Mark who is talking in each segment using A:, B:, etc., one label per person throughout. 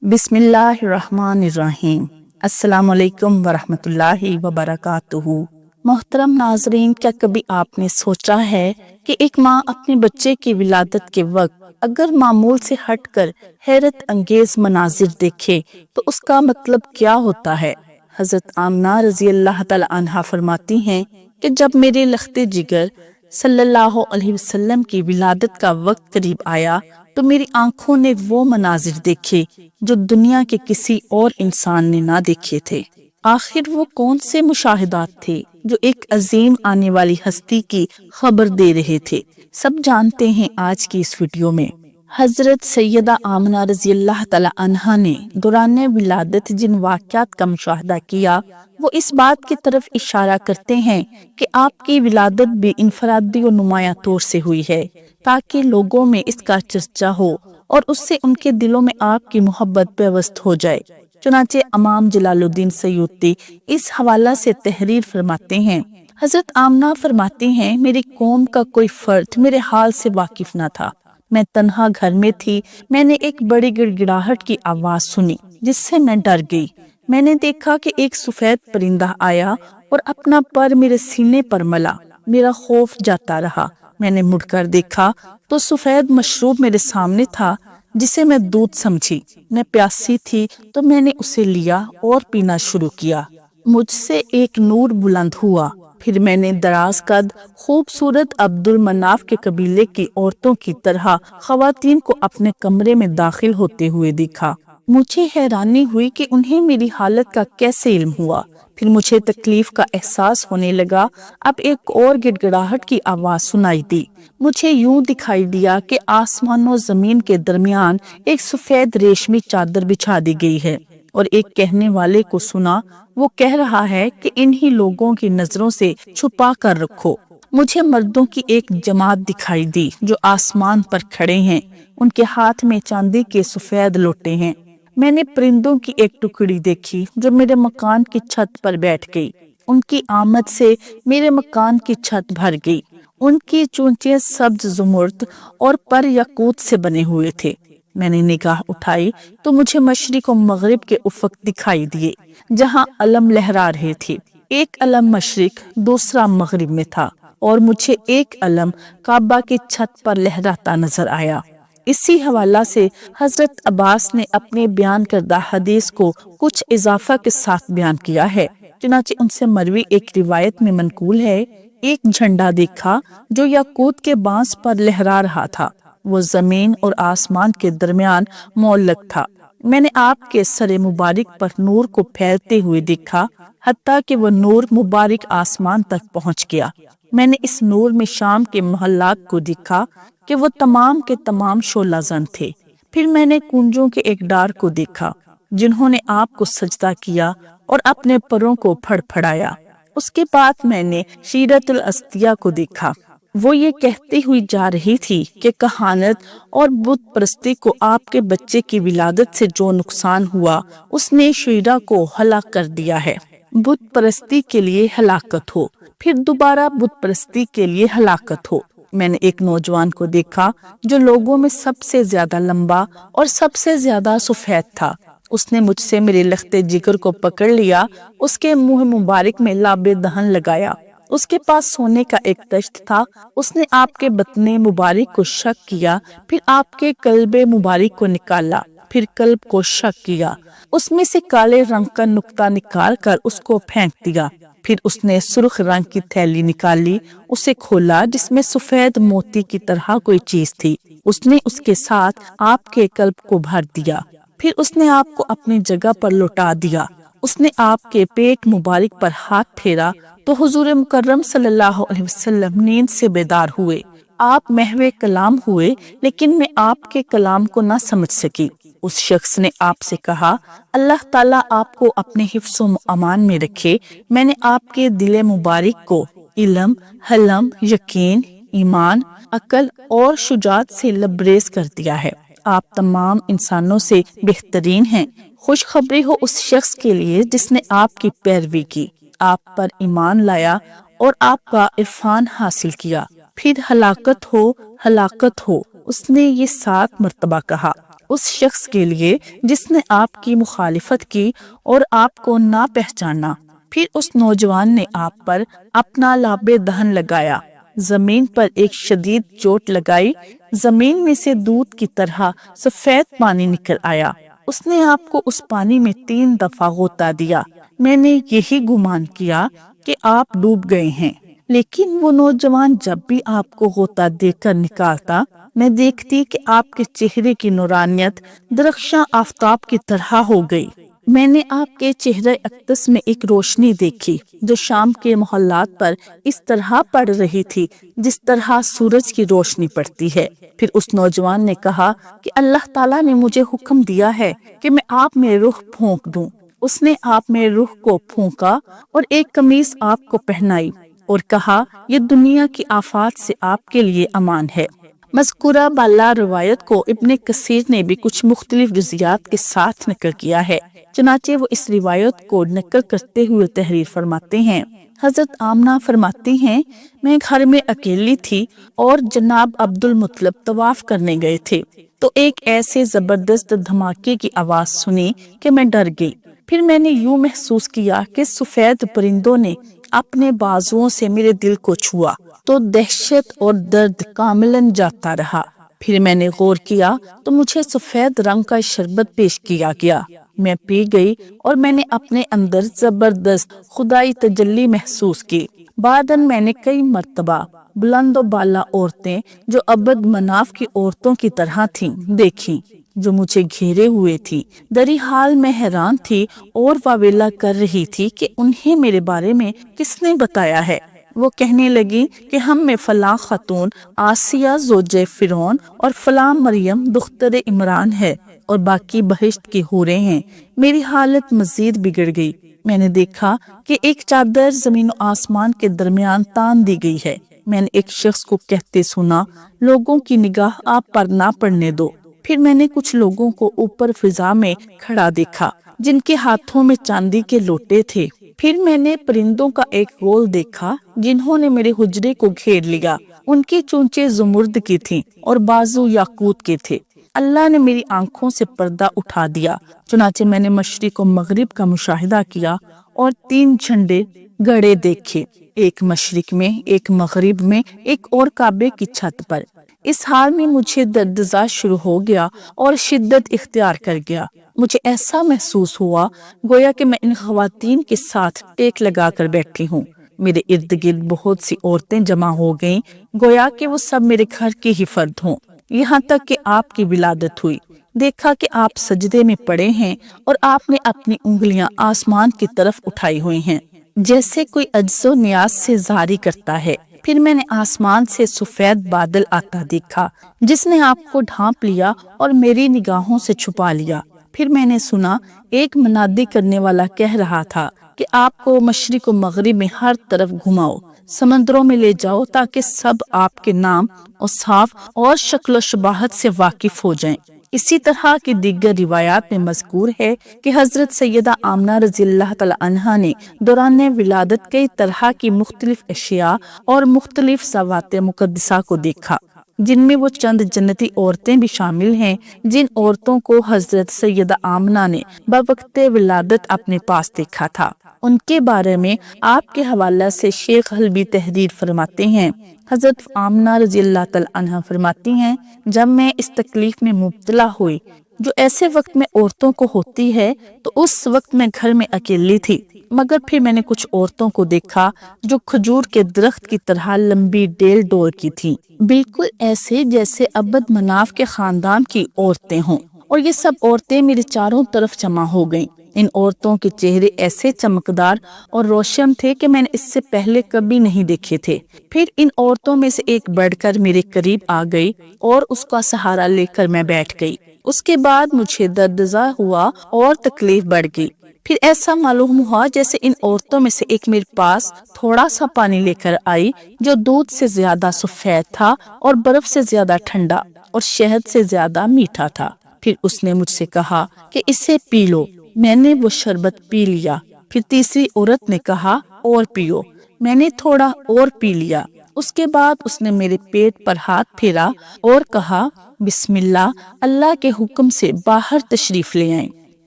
A: बिस्मिल्लाहिर्रहमानिर्रहीम। अस्सलाम वालेकुम वरहमतुल्लाहि वबरकातुहू। मोहतरम नाजरीन, क्या कभी आपने सोचा है कि एक माँ अपने बच्चे की विलादत के वक्त अगर मामूल से हटकर हैरत अंगेज मनाजिर देखे तो उसका मतलब क्या होता है। हजरत आमना रजी अल्लाह तआला अन्हा फरमाती हैं कि जब मेरे लख्ते जिगर सल्लल्लाहु अलैहि वसल्लम की विलादत का वक्त करीब आया तो मेरी आंखों ने वो मनाजिर देखे जो दुनिया के किसी और इंसान ने ना देखे थे। आखिर वो कौन से मुशाहिदात थे जो एक अजीम आने वाली हस्ती की खबर दे रहे थे। सब जानते हैं आज की इस वीडियो में। हजरत सैयदा आमना रजी अल्लाह तआला अन्हा ने दौरान विलादत जिन वाक़यात का मुशाहिदा किया वो इस बात की तरफ इशारा करते हैं कि आपकी विलादत भी इनफरादी और नुमाया तौर से हुई है ताकि लोगों में इसका चर्चा हो और उससे उनके दिलों में आपकी मोहब्बत पेवस्त हो जाए। चुनाचे इमाम जलालुद्दीन सयूती इस हवाला से तहरीर फरमाते हैं। हजरत आमना फरमाती हैं, मेरी कौम का कोई फर्द मेरे हाल से वाकिफ न था। मैं तन्हा घर में थी। मैंने एक बड़ी गिड़गिड़ाहट की आवाज सुनी जिससे मैं डर गई। मैंने देखा कि एक सफेद परिंदा आया और अपना पर मेरे सीने पर मला। मेरा खौफ जाता रहा। मैंने मुड़कर देखा तो सफेद मशरूब मेरे सामने था जिसे मैं दूध समझी। मैं प्यासी थी तो मैंने उसे लिया और पीना शुरू किया। मुझसे एक नूर बुलंद हुआ। फिर मैंने दराज कद खूबसूरत अब्दुल मनाफ के कबीले की औरतों की तरह खवातीन को अपने कमरे में दाखिल होते हुए देखा। मुझे हैरानी हुई कि उन्हें मेरी हालत का कैसे इल्म हुआ। फिर मुझे तकलीफ का एहसास होने लगा। अब एक और गिड़गिड़ाहट की आवाज सुनाई दी। मुझे यूं दिखाई दिया कि आसमान और जमीन के दरमियान एक सफेद रेशमी चादर बिछा दी गई है और एक कहने वाले को सुना। वो कह रहा है कि इन्हीं लोगों की नजरों से छुपा कर रखो। मुझे मर्दों की एक जमात दिखाई दी जो आसमान पर खड़े हैं। उनके हाथ में चांदी के सफेद लोटे हैं। मैंने परिंदों की एक टुकड़ी देखी जो मेरे मकान की छत पर बैठ गई। उनकी आमद से मेरे मकान की छत भर गई। उनकी चोंचे सब्ज जुमुर्द और पर याकूत से बने हुए थे। मैंने निगाह उठाई तो मुझे मशरिक और मगरिब के उफक दिखाई दिए जहां अलम लहरा रहे थे। एक अलम मशरिक, दूसरा मगरिब में था और मुझे एक अलम काबा की छत पर लहराता नजर आया। इसी हवाला से हजरत अब्बास ने अपने बयान करदा हदीस को कुछ इजाफा के साथ बयान किया है। चुनाचे उनसे मरवी एक रिवायत में मनकूल है, एक झंडा देखा जो याकूत के बांस पर लहरा रहा था। वो जमीन और आसमान के दरमियान मौलक था। मैंने आपके सरे मुबारक पर नूर को फैलते हुए देखा हत्ता कि वो नूर मुबारक आसमान तक पहुंच गया। मैंने इस नूर में शाम के मोहल्लात को देखा कि वो तमाम के तमाम शोला जन थे। फिर मैंने कुंजों के एक डार को देखा जिन्होंने आपको सजदा किया और अपने परों को फड़फड़ाया। उसके बाद मैंने शीरतुल अस्तिया को देखा। वो ये कहती हुई जा रही थी कि कहानत और बुत परस्ती को आपके बच्चे की विलादत से जो नुकसान हुआ उसने शीरा को हलाक कर दिया है। बुत परस्ती के लिए हलाकत हो, फिर दोबारा बुत परस्ती के लिए हलाकत हो। मैंने एक नौजवान को देखा जो लोगों में सबसे ज्यादा लंबा और सबसे ज्यादा सफेद था। उसने मुझसे मेरे लख्ते जिगर को पकड़ लिया। उसके मुंह मुबारक में लाबे दहन लगाया। उसके पास सोने का एक तश्त था। उसने आपके बतने मुबारक को शक किया, फिर आपके कल्बे मुबारक को निकाला, फिर कल्ब को शक किया। उसमें से काले रंग का नुक्ता निकाल कर उसको फेंक दिया। फिर उसने सुर्ख रंग की थैली निकाली, उसे खोला जिसमें सफेद मोती की तरह कोई चीज थी। उसने उसके साथ आपके कल्ब को भर दिया। फिर उसने आपको अपनी जगह पर लौटा दिया। उसने आपके पेट मुबारक पर हाथ फेरा तो हुजूर मुकर्रम सल्लल्लाहु अलैहि वसल्लम नींद से बेदार हुए। आप महवे कलाम हुए लेकिन मैं आपके कलाम को ना समझ सकी। उस शख्स ने आपसे कहा, अल्लाह ताला आपको अपने हिफ्ज़ो अमान में रखे। मैंने आपके दिले मुबारक को इल्म, हलम, यकीन, ईमान, अकल और शुजात से लबरेज कर दिया है। आप तमाम इंसानों से बेहतरीन हैं। खुशखबरी हो उस शख्स के लिए जिसने आपकी पैरवी की, आप पर ईमान लाया और आपका इरफान हासिल किया। फिर हलाकत हो, हलाकत हो। उसने ये 7 मर्तबा कहा। اس شخص کے لیے جس نے آپ کی مخالفت کی اور آپ کو نہ پہچانا۔ پھر اس نوجوان نے آپ پر اپنا لعاب دہن لگایا، زمین پر ایک شدید چوٹ لگائی، زمین میں سے دودھ کی طرح سفید پانی نکل آیا۔ اس نے آپ کو اس پانی میں 3 دفعہ غوطہ دیا۔ میں نے یہی گمان کیا کہ آپ ڈوب گئے ہیں، لیکن وہ نوجوان جب بھی آپ کو غوطہ دے کر نکالتا، میں دیکھتی کہ آپ کے چہرے کی نورانیت درخشاں آفتاب کی طرح ہو گئی۔ میں نے آپ کے چہرے اقدس میں ایک روشنی دیکھی جو شام کے محلات پر اس طرح پڑ رہی تھی جس طرح سورج کی روشنی پڑتی ہے۔ پھر اس نوجوان نے کہا کہ اللہ تعالیٰ نے مجھے حکم دیا ہے کہ میں آپ میں روح پھونک دوں۔ اس نے آپ میں روح کو پھونکا اور ایک قمیص آپ کو پہنائی اور کہا یہ دنیا کی آفات سے آپ کے لیے امان ہے۔ مذکورہ بالا روایت کو ابن کثیر نے بھی کچھ مختلف جزیات کے ساتھ نقل کیا ہے، چنانچہ وہ اس روایت کو نقل کرتے ہوئے تحریر فرماتے ہیں۔ حضرت آمنہ فرماتی ہیں میں گھر میں اکیلی تھی اور جناب عبد المطلب طواف کرنے گئے تھے تو ایک ایسے زبردست دھماکے کی آواز سنی کہ میں ڈر گئی۔ پھر میں نے یوں محسوس کیا کہ سفید پرندوں نے اپنے بازوؤں سے میرے دل کو چھوا تو دہشت اور درد کاملاً جاتا رہا۔ پھر میں نے غور کیا تو مجھے سفید رنگ کا شربت پیش کیا گیا، میں پی گئی اور میں نے اپنے اندر زبردست خدائی تجلی محسوس کی۔ بعداً میں نے کئی مرتبہ بلند و بالا عورتیں جو عبد مناف کی عورتوں کی طرح تھیں دیکھیں جو مجھے گھیرے ہوئے تھی۔ دری حال میں حیران تھی اور واویلا کر رہی تھی کہ انہیں میرے بارے میں کس نے بتایا ہے۔ وہ کہنے لگی کہ ہم میں فلاں خاتون آسیہ زوجہ فرعون اور فلاں مریم دختر عمران ہے اور باقی بہشت کی حوریں ہیں۔ میری حالت مزید بگڑ گئی۔ میں نے دیکھا کہ ایک چادر زمین و آسمان کے درمیان تان دی گئی ہے۔ میں نے ایک شخص کو کہتے سنا لوگوں کی نگاہ آپ پر نہ پڑنے دو۔ پھر میں نے کچھ لوگوں کو اوپر فضا میں کھڑا دیکھا جن کے ہاتھوں میں چاندی کے لوٹے تھے۔ پھر میں نے پرندوں کا ایک گول دیکھا جنہوں نے میرے حجرے کو گھیر لیا۔ ان کی چونچیں زمرد کی تھیں اور بازو یاقوت کے تھے۔ اللہ نے میری آنکھوں سے پردہ اٹھا دیا، چنانچہ میں نے مشرق و مغرب کا مشاہدہ کیا اور 3 جھنڈے گڑے دیکھے، ایک مشرق میں، ایک مغرب میں، ایک اور کعبے کی چھت پر۔ اس حال میں مجھے دردزا شروع ہو گیا اور شدت اختیار کر گیا۔ مجھے ایسا محسوس ہوا گویا کہ میں ان خواتین کے ساتھ ٹیک لگا کر بیٹھی ہوں۔ میرے ارد گرد بہت سی عورتیں جمع ہو گئیں گویا کہ وہ سب میرے گھر کی ہی فرد ہوں۔ یہاں تک کہ آپ کی ولادت ہوئی، دیکھا کہ آپ سجدے میں پڑے ہیں اور آپ نے اپنی انگلیاں آسمان کی طرف اٹھائی ہوئی ہیں جیسے کوئی عجز و نیاز سے زاری کرتا ہے۔ پھر میں نے آسمان سے سفید بادل آتا دیکھا جس نے آپ کو ڈھانپ لیا اور میری نگاہوں سے چھپا لیا۔ پھر میں نے سنا ایک منادی کرنے والا کہہ رہا تھا کہ آپ کو مشرق و مغرب میں ہر طرف گھماؤ، سمندروں میں لے جاؤ تاکہ سب آپ کے نام، اوصاف اور شکل و شباہت سے واقف ہو جائیں۔ اسی طرح کی دیگر روایات میں مذکور ہے کہ حضرت سیدہ آمنہ رضی اللہ تعالی عنہا نے دوران ولادت کئی طرح کی مختلف اشیاء اور مختلف ذوات مقدسہ کو دیکھا، جن میں وہ چند جنتی عورتیں بھی شامل ہیں جن عورتوں کو حضرت سیدہ آمنہ نے بوقت ولادت اپنے پاس دیکھا تھا۔ ان کے بارے میں آپ کے حوالہ سے شیخ حلبی تحریر فرماتے ہیں، حضرت آمنہ رضی اللہ تعالی عنہا فرماتی ہیں جب میں اس تکلیف میں مبتلا ہوئی جو ایسے وقت میں عورتوں کو ہوتی ہے تو اس وقت میں گھر میں اکیلی تھی، مگر پھر میں نے کچھ عورتوں کو دیکھا جو کھجور کے درخت کی طرح لمبی ڈیل ڈول کی تھیں، بالکل ایسے جیسے عبد مناف کے خاندان کی عورتیں ہوں، اور یہ سب عورتیں میرے چاروں طرف جمع ہو گئیں۔ ان عورتوں کے چہرے ایسے چمکدار اور روشن تھے کہ میں نے اس سے پہلے کبھی نہیں دیکھے تھے۔ پھر ان عورتوں میں سے ایک بڑھ کر میرے قریب آ گئی اور اس کا سہارا لے کر میں بیٹھ گئی۔ اس کے بعد مجھے دردزا ہوا اور تکلیف بڑھ گئی۔ پھر ایسا معلوم ہوا جیسے ان عورتوں میں سے ایک میرے پاس تھوڑا سا پانی لے کر آئی جو دودھ سے زیادہ سفید تھا اور برف سے زیادہ ٹھنڈا اور شہد سے زیادہ میٹھا تھا۔ پھر اس نے مجھ سے کہا کہ اسے پی لو۔ میں نے وہ شربت پی لیا۔ پھر تیسری عورت نے کہا اور پیو۔ میں نے تھوڑا اور پی لیا۔ اس کے بعد اس نے میرے پیٹ پر ہاتھ پھیرا اور کہا बिस्मिल्लाह, अल्लाह के हुक्म से बाहर तशरीफ ले आए।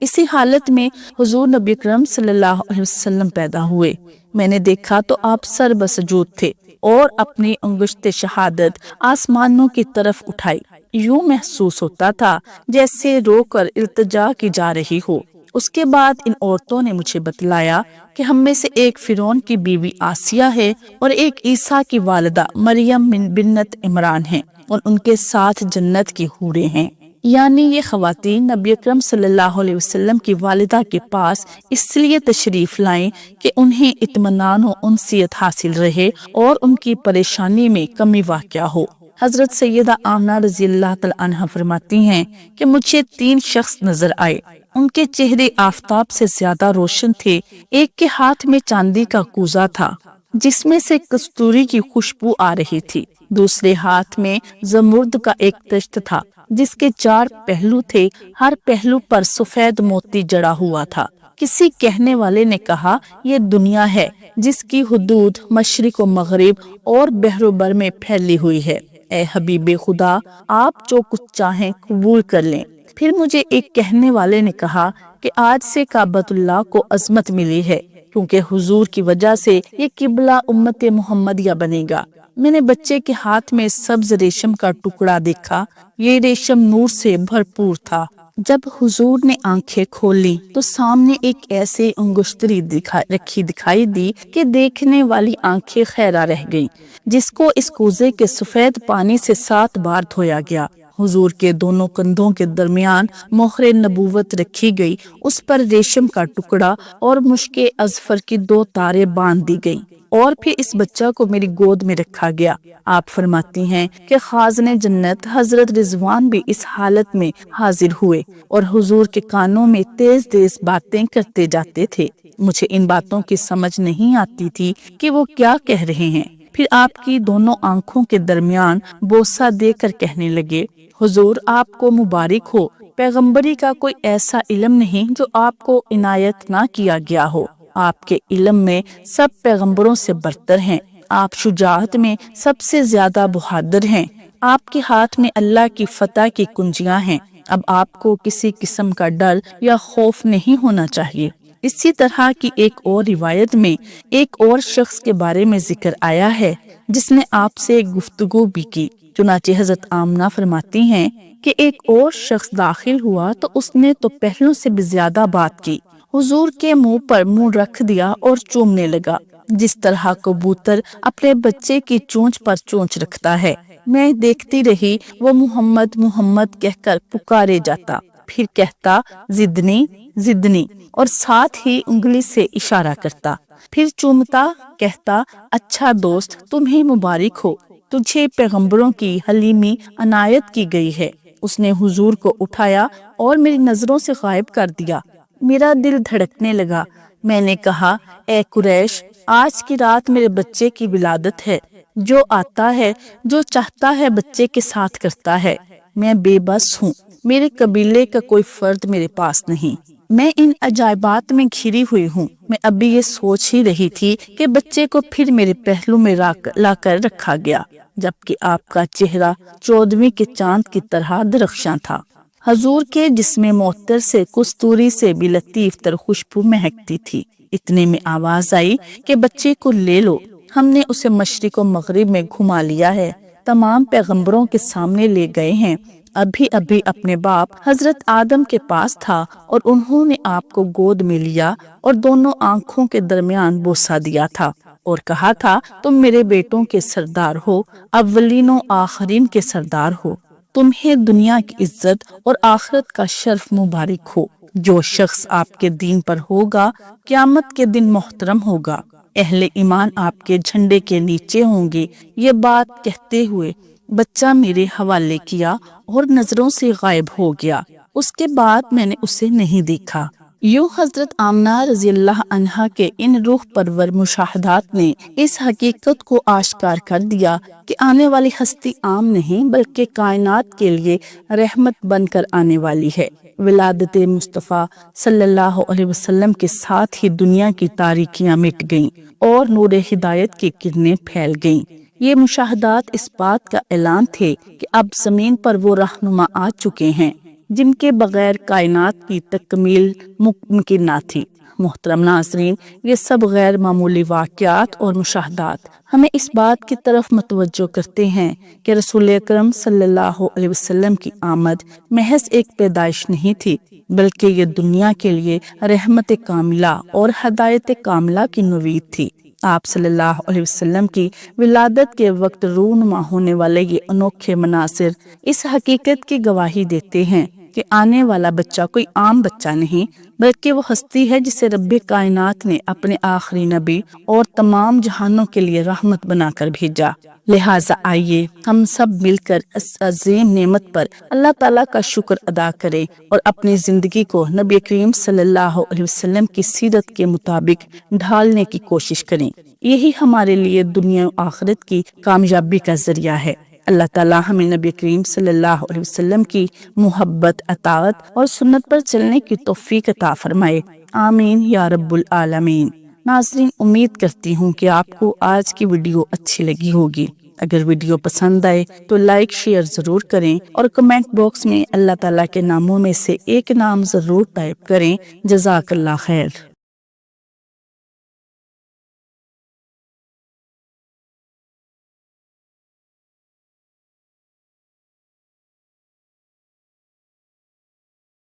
A: इसी हालत में हुजूर नबी अकरम सल्लल्लाहु अलैहि वसल्लम पैदा हुए। मैंने देखा तो आप सर बसजूद थे और अपनी अंगुश्त शहादत आसमानों की तरफ उठाई। यूं महसूस होता था जैसे रोकर इल्तिजा की जा रही हो। उसके बाद इन औरतों ने मुझे बतलाया कि हम में से एक फिरौन की बीवी आसिया है और एक ईसा की वालिदा मरियम बिन्नत इमरान है और उनके साथ जन्नत की हूरें हैं। यानी ये खवातीन नबी अकरम सल्लल्लाहु अलैहि वसल्लम की वालिदा के पास इसलिए तशरीफ लाएं कि उन्हें इत्मीनान व उनसियत हासिल रहे और उनकी परेशानी में कमी वाक़या हो। हजरत सैयदा आमना रज़ी अल्लाह तआला अन्हा फरमाती हैं कि मुझे 3 शख्स नजर आए। उनके चेहरे आफताब से ज्यादा रोशन थे। एक के हाथ में चांदी का कूजा था जिसमें से कस्तूरी की खुशबू आ रही थी। दूसरे हाथ में जमुर्द का एक तश्त था जिसके 4 पहलू थे। हर पहलू पर सफेद मोती जड़ा हुआ था। किसी कहने वाले ने कहा, ये दुनिया है जिसकी हुदूद मशरिक व मगरिब और बहरोबर में फैली हुई है। ए हबीबे खुदा, आप जो कुछ चाहें कबूल कर लें। फिर मुझे एक कहने वाले ने कहा कि आज से काबतुल्लाह को अजमत मिली है क्योंकि हुजूर की वजह से ये किबला उम्मत मोहम्मदिया बनेगा। मैंने बच्चे के हाथ में सब्ज रेशम का टुकड़ा देखा। ये रेशम नूर से भरपूर था। जब हुजूर ने आंखें खोली तो सामने एक ऐसे अंगुश्तरी दिखाई दी कि देखने वाली आंखें खैरा रह गईं, जिसको इस कूजे के सफेद पानी से 7 बार धोया गया। हुजूर के दोनों कंधों के दरमियान मोहरे नबूवत रखी गई। उस पर रेशम का टुकड़ा और मुश्के अजफर की 2 तारें बांध दी गईं और फिर इस बच्चा को मेरी गोद में रखा गया। आप फरमाती हैं कि खाज़ने जन्नत हजरत रिजवान भी इस हालत में हाजिर हुए और हुजूर के कानों में तेज तेज बातें करते जाते थे। मुझे इन बातों की समझ नहीं आती थी कि वो क्या कह रहे हैं। फिर आपकी दोनों आंखों के दरमियान बोसा देकर कहने लगे, हुजूर आपको मुबारक हो। पैगंबरी का कोई ऐसा इल्म नहीं जो आपको इनायत ना किया गया हो। आपके इल्म में सब पैगंबरों से बरतर हैं। आप शुजाअत में सबसे ज्यादा बहादुर हैं। आपके हाथ में अल्लाह की फतह की कुंजियां हैं। अब आपको किसी किस्म का डर या खौफ नहीं होना चाहिए। इसी तरह की एक और रिवायत में एक और शख्स के बारे में जिक्र आया है जिसने आपसे गुफ्तगू भी की। चुनाचे हजरत आमना फरमाती हैं कि एक और शख्स दाखिल हुआ तो उसने तो पहलों से भी ज्यादा बात की। हुजूर के मुंह पर मुंह रख दिया और चूमने लगा, जिस तरह कबूतर अपने बच्चे की चोंच पर चोंच रखता है। मैं देखती रही, वो मोहम्मद मोहम्मद कहकर पुकारे जाता, फिर कहता जिदनी जिदनी और साथ ही उंगली से इशारा करता, फिर चूमता, कहता अच्छा दोस्त तुम्हें मुबारक हो, तुझे पैगंबरों की हलीमी अनायत की गई है। उसने हुजूर को उठाया और मेरी नजरों से गायब कर दिया। मेरा दिल धड़कने लगा। मैंने कहा, ए कुरैश, आज की रात मेरे बच्चे की विलादत है। जो आता है, जो चाहता है बच्चे के साथ करता है। मैं बेबस हूँ। मेरे कबीले का कोई फर्द मेरे पास नहीं। मैं इन अजायबात में घिरी हुई हूँ। मैं अभी ये सोच ही रही थी कि बच्चे को फिर मेरे पहलू में लाकर रखा गया, जबकि आपका चेहरा 14वीं के चांद की तरह दरख्शां था। हजूर के जिस्म मोहतर से कस्तूरी से भी लतीफ तर खुशबू महकती थी। इतने में आवाज आई कि बच्चे को ले लो। हमने उसे मशरिक व मगरिब में घुमा लिया है। तमाम पैगंबरों के सामने ले गए हैं। अभी अभी अपने बाप हजरत आदम के पास था और उन्होंने आपको गोद में लिया और दोनों आंखों के दरमियान बोसा दिया था और कहा था, तुम मेरे बेटों के सरदार हो, अव्वलीनों आखरीन के सरदार हो। तुम्हें दुनिया की इज्जत और आखिरत का शर्फ मुबारक हो। जो शख्स आपके दीन पर होगा, क़यामत के दिन मोहतरम होगा। अहले ईमान आपके झंडे के नीचे होंगे। ये बात कहते हुए बच्चा मेरे हवाले किया और नजरों से गायब हो गया। उसके बाद मैंने उसे नहीं देखा। यूं हजरत आमना रज़ी अल्लाह अन्हा के इन रूह परवर मुशाहदात ने इस हकीकत को आश्कार कर दिया कि आने वाली हस्ती आम नहीं बल्कि कायनात के लिए रहमत बनकर आने वाली है। विलादत मुस्तफ़ा सल्लल्लाहु अलैहि वसल्लम के साथ ही दुनिया की तारीकियां मिट गईं और नूर हिदायत की किरणें फैल गईं। یہ مشاہدات اس بات کا اعلان تھے کہ اب زمین پر وہ رہنما آ چکے ہیں جن کے بغیر کائنات کی تکمیل ممکن نہ تھی۔ محترم ناظرین، یہ سب غیر معمولی واقعات اور مشاہدات ہمیں اس بات کی طرف متوجہ کرتے ہیں کہ رسول اکرم صلی اللہ علیہ وسلم کی آمد محض ایک پیدائش نہیں تھی، بلکہ یہ دنیا کے لیے رحمت کاملہ اور ہدایت کاملہ کی نوید تھی۔ آپ صلی اللہ علیہ وسلم کی ولادت کے وقت رونما ہونے والے یہ انوکھے مناظر اس حقیقت کی گواہی دیتے ہیں کہ آنے والا بچہ کوئی عام بچہ نہیں، بلکہ وہ ہستی ہے جسے رب کائنات نے اپنے آخری نبی اور تمام جہانوں کے لیے رحمت بنا کر بھیجا۔ لہٰذا آئیے ہم سب مل کر اس عظیم نعمت پر اللہ تعالیٰ کا شکر ادا کریں اور اپنی زندگی کو نبی کریم صلی اللہ علیہ وسلم کی سیرت کے مطابق ڈھالنے کی کوشش کریں۔ یہی ہمارے لیے دنیا و آخرت کی کامیابی کا ذریعہ ہے۔ اللہ تعالیٰ ہمیں نبی کریم صلی اللہ علیہ وسلم کی محبت، اطاعت اور سنت پر چلنے کی توفیق عطا فرمائے، آمین یا رب العالمین۔ ناظرین، امید کرتی ہوں کہ آپ کو آج کی ویڈیو اچھی لگی ہوگی۔ اگر ویڈیو پسند آئے تو لائک شیئر ضرور کریں اور کمنٹ باکس میں اللہ تعالیٰ کے ناموں میں سے ایک نام ضرور ٹائپ کریں۔ جزاک اللہ خیر۔